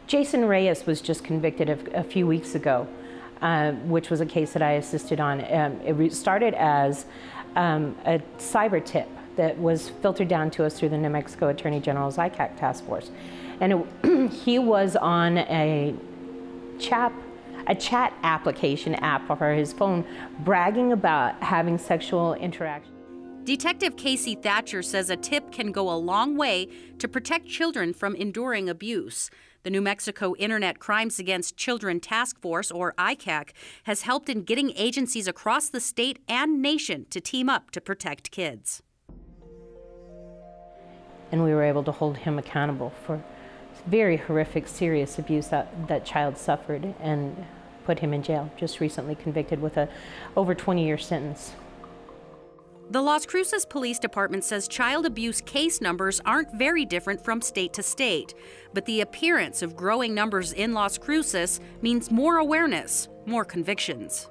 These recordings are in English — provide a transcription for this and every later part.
Jason Reyes was just convicted a few weeks ago, which was a case that I assisted on. It started as a cyber tip that was filtered down to us through the New Mexico Attorney General's ICAC task force. And he was on a chat application app for his phone, bragging about having sexual interaction. Detective Casey Thatcher says a tip can go a long way to protect children from enduring abuse. The New Mexico Internet Crimes Against Children Task Force, or ICAC, has helped in getting agencies across the state and nation to team up to protect kids. And we were able to hold him accountable for very horrific, serious abuse that child suffered, and put him in jail, just recently convicted with a over 20-year sentence. The Las Cruces Police Department says child abuse case numbers aren't very different from state to state, but the appearance of growing numbers in Las Cruces means more awareness, more convictions.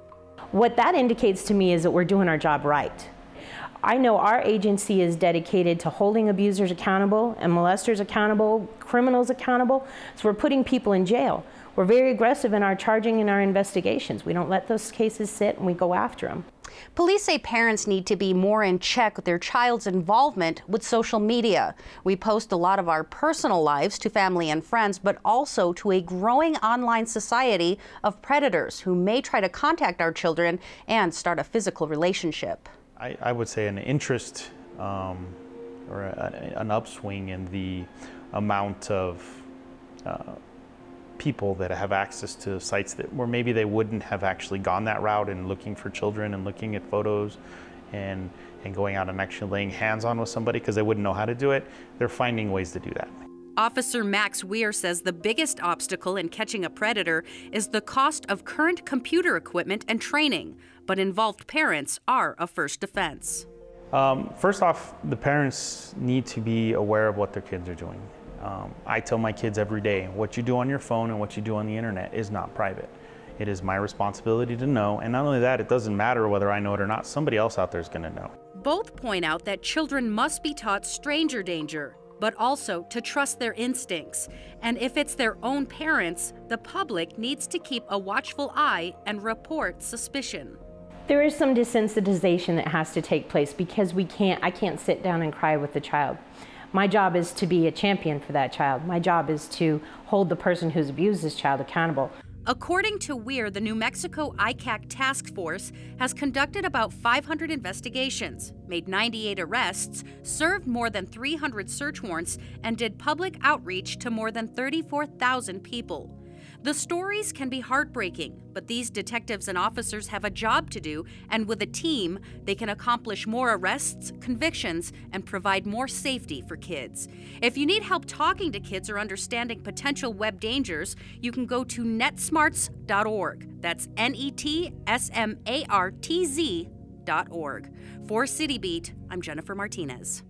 What that indicates to me is that we're doing our job right. I know our agency is dedicated to holding abusers accountable and molesters accountable, criminals accountable, so we're putting people in jail. We're very aggressive in our charging and our investigations. We don't let those cases sit, and we go after them. Police say parents need to be more in check with their child's involvement with social media. We post a lot of our personal lives to family and friends, but also to a growing online society of predators who may try to contact our children and start a physical relationship. I would say an interest or an upswing in the amount of people that have access to sites where maybe they wouldn't have actually gone that route and looking for children and looking at photos and going out and actually laying hands on with somebody because they wouldn't know how to do it. They're finding ways to do that. Officer Max Weir says the biggest obstacle in catching a predator is the cost of current computer equipment and training, but involved parents are a first defense. First off, the parents need to be aware of what their kids are doing. I tell my kids every day, what you do on your phone and what you do on the internet is not private. It is my responsibility to know, and not only that, it doesn't matter whether I know it or not, somebody else out there is going to know. Both point out that children must be taught stranger danger, but also to trust their instincts. And if it's their own parents, the public needs to keep a watchful eye and report suspicion. There is some desensitization that has to take place because I can't sit down and cry with the child. My job is to be a champion for that child. My job is to hold the person who's abused this child accountable. According to Weir, the New Mexico ICAC task force has conducted about 500 investigations, made 98 arrests, served more than 300 search warrants, and did public outreach to more than 34,000 people. The stories can be heartbreaking, but these detectives and officers have a job to do, and with a team, they can accomplish more arrests, convictions, and provide more safety for kids. If you need help talking to kids or understanding potential web dangers, you can go to netsmarts.org. That's netsmartz.org. For City Beat, I'm Jennifer Martinez.